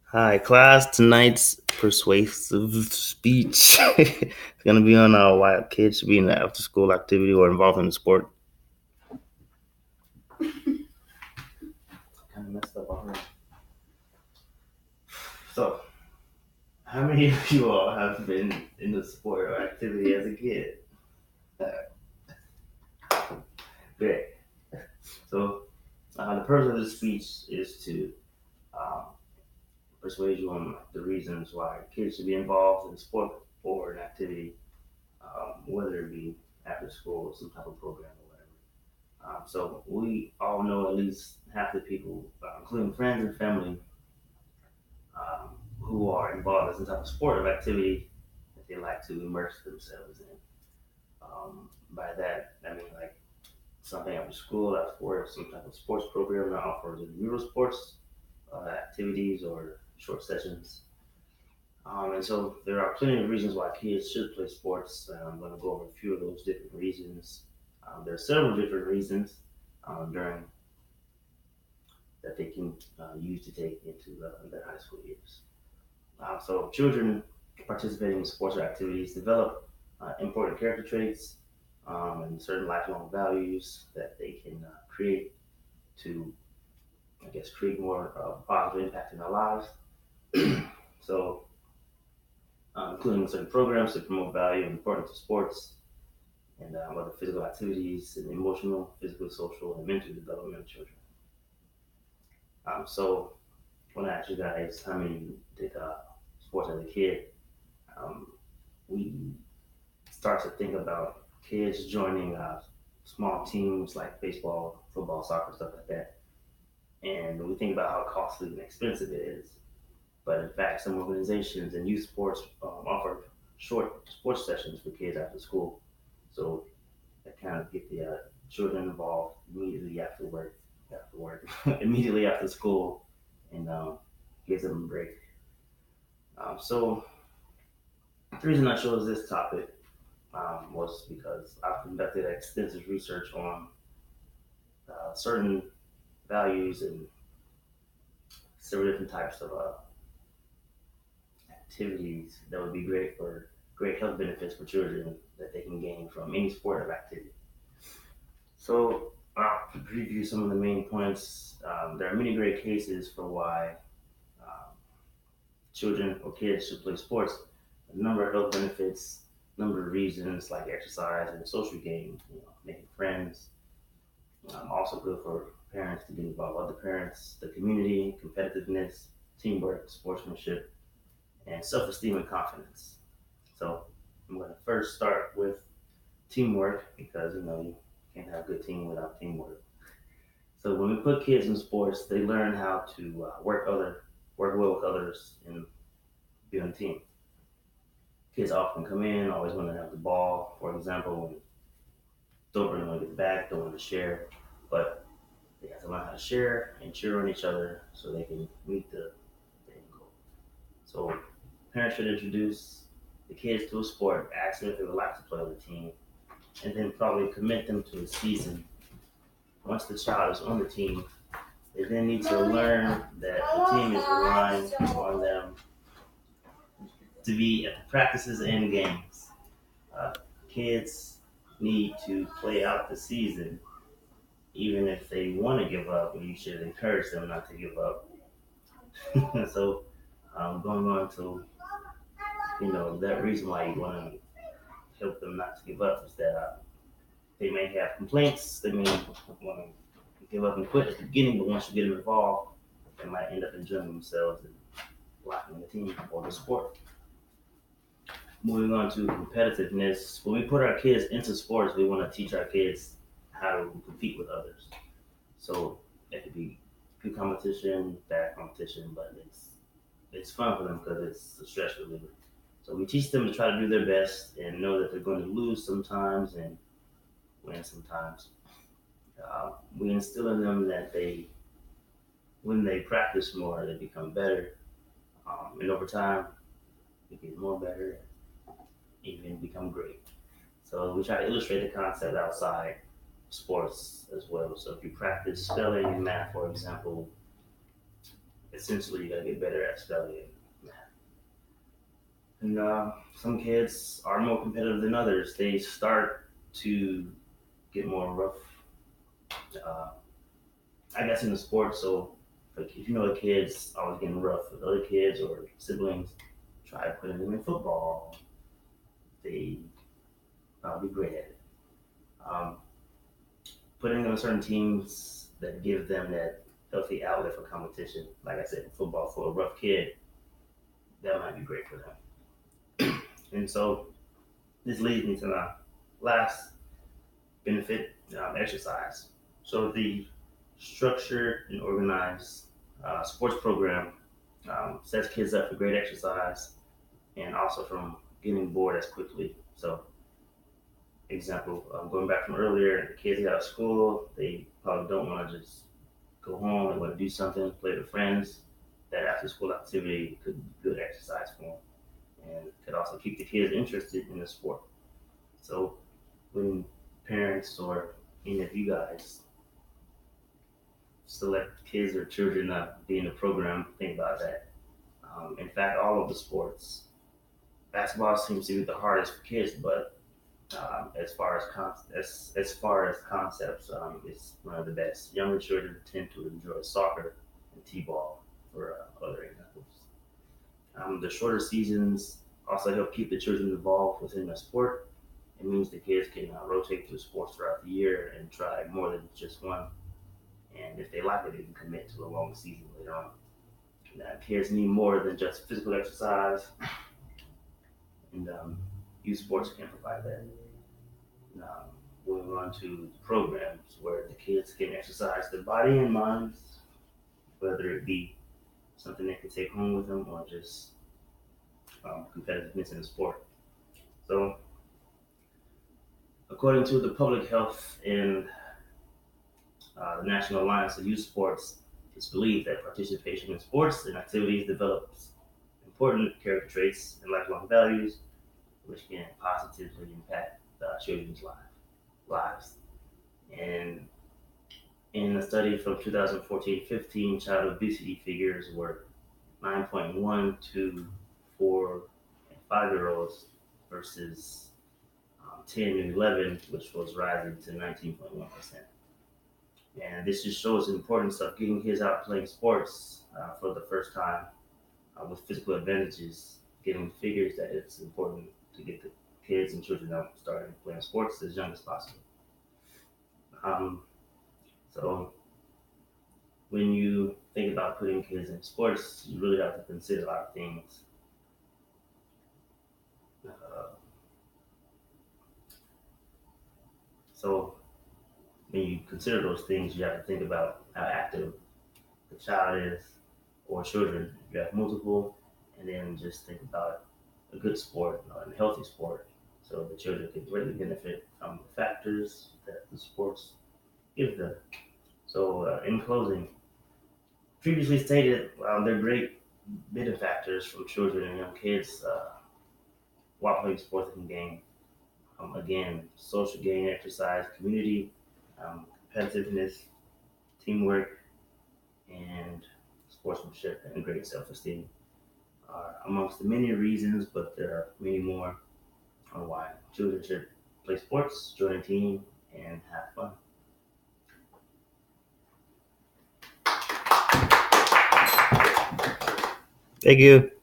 Hi, class. Tonight's persuasive speech is going to be on why kids should be in the after school activity or involved in the sport. Kind of messed up already. So, how many of you all have been in the sport or activity as a kid? Great. So, the purpose of this speech is to um, persuade you on the reasons why kids should be involved in sport or an activity, whether it be after school or some type of program or whatever. So we all know at least half the people, including friends and family, who are involved in some type of sport or activity that they like to immerse themselves in. By that, I mean like something after school, after some type of sports program that offers individual sports activities or short sessions. And so there are plenty of reasons why kids should play sports. I'm going to go over a few of those different reasons. There are several different reasons during that they can use to take into their high school years. So children participating in sports or activities develop important character traits and certain lifelong values that they can create to, I guess, create more positive impact in their lives. So, including certain programs to promote value and importance of sports and other physical activities and emotional, physical, social, and mental development of children. So, I want to ask you guys how many did sports as a kid? Um, we start to think about kids joining small teams like baseball, football, soccer, stuff like that. And we think about how costly and expensive it is. But in fact, some organizations and youth sports offer short sports sessions for kids after school. So that kind of get the children involved immediately after work, immediately after school, and gives them a break. So the reason I chose this topic was because I've conducted extensive research on certain values and several different types of activities that would be great for great health benefits for children that they can gain from any sport or activity. So, to preview some of the main points, there are many great cases for why um, children or kids should play sports. A number of health benefits, number of reasons like exercise and social gain, making friends. Also good for parents to get involved with other parents, the community, competitiveness, teamwork, sportsmanship, and self-esteem and confidence. So I'm going to first start with teamwork because you can't have a good team without teamwork. So when we put kids in sports, they learn how to work well with others, and be on a team. Kids often come in always want to have the ball, for example, and don't really want to get back, don't want to share, but they have to learn how to share and cheer on each other so they can meet the end goal. So parents should introduce the kids to a sport, ask them if they would like to play on the team, and then probably commit them to a season. Once the child is on the team, they then need to learn that the team is relying on them to be at the practices and games. Uh, Kids need to play out the season, even if they want to give up. You should encourage them not to give up. So, going on to that reason why you want to help them not to give up is that they may have complaints. They may want to give up and quit at the beginning, but once you get them involved, they might end up enjoying themselves and liking the team or the sport. Moving on to competitiveness. When we put our kids into sports, we want to teach our kids how to compete with others. So it could be good competition, bad competition, but it's fun for them because it's a stress reliever. So we teach them to try to do their best and know that they're going to lose sometimes and win sometimes. We instill in them that when they practice more, they become better, and over time, they get more better, even become great. So we try to illustrate the concept outside sports as well. So if you practice spelling and math, for example, essentially you gotta get better at spelling. And some kids are more competitive than others. They start to get more rough, uh, I guess, in the sport. So, like, if you know a kid's always getting rough with other kids or siblings, try putting them in football. They be great at it. Um, Putting them on certain teams that give them that healthy outlet for competition. Like I said, football for a rough kid, that might be great for them. And so this leads me to my last benefit, exercise. So the structured and organized sports program sets kids up for great exercise and also from getting bored as quickly. So, example, going back from earlier, the kids get out of school, they probably don't want to just go home, they want to do something, play with friends. That after school activity could be good exercise for them and could also keep the kids interested in the sport. So, when parents or any of you guys select kids or children not be in the program, think about that. In fact, all of the sports, basketball seems to be the hardest for kids, but as far as concepts, it's one of the best. Younger children tend to enjoy soccer and t-ball for other examples. The shorter seasons also help keep the children involved within the sport. It means the kids can rotate through sports throughout the year and try more than just one. And if they like it, they can commit to a long season later on. Now, kids need more than just physical exercise, and youth sports can provide that. Now, moving on to programs where the kids can exercise their body and minds, whether it be something they can take home with them or just competitiveness in the sport. So, according to the Public Health and the National Alliance of Youth Sports, it's believed that participation in sports and activities develops important character traits and lifelong values, which can positively impact children's lives. And in a study from 2014-15, child obesity figures were 9.1 to 4 and 5 year olds versus 10 and 11, which was rising to 19.1%. And this just shows the importance of getting kids out playing sports for the first time with physical advantages, giving figures that it's important to get the kids and children out starting playing sports as young as possible. Um, so when you think about putting kids in sports, you really have to consider a lot of things. Uh, so when you consider those things, you have to think about how active the child is or children. If you have multiple, and then just think about a good sport and a healthy sport so the children can greatly benefit from the factors that the sports give them. So, in closing, previously stated, they're great benefactors from children and young kids while playing sports and gain. Again, social gain, exercise, community, competitiveness, teamwork, and sportsmanship and great self-esteem are amongst the many reasons, but there are many more on why children should play sports, join a team, and have fun. Thank you.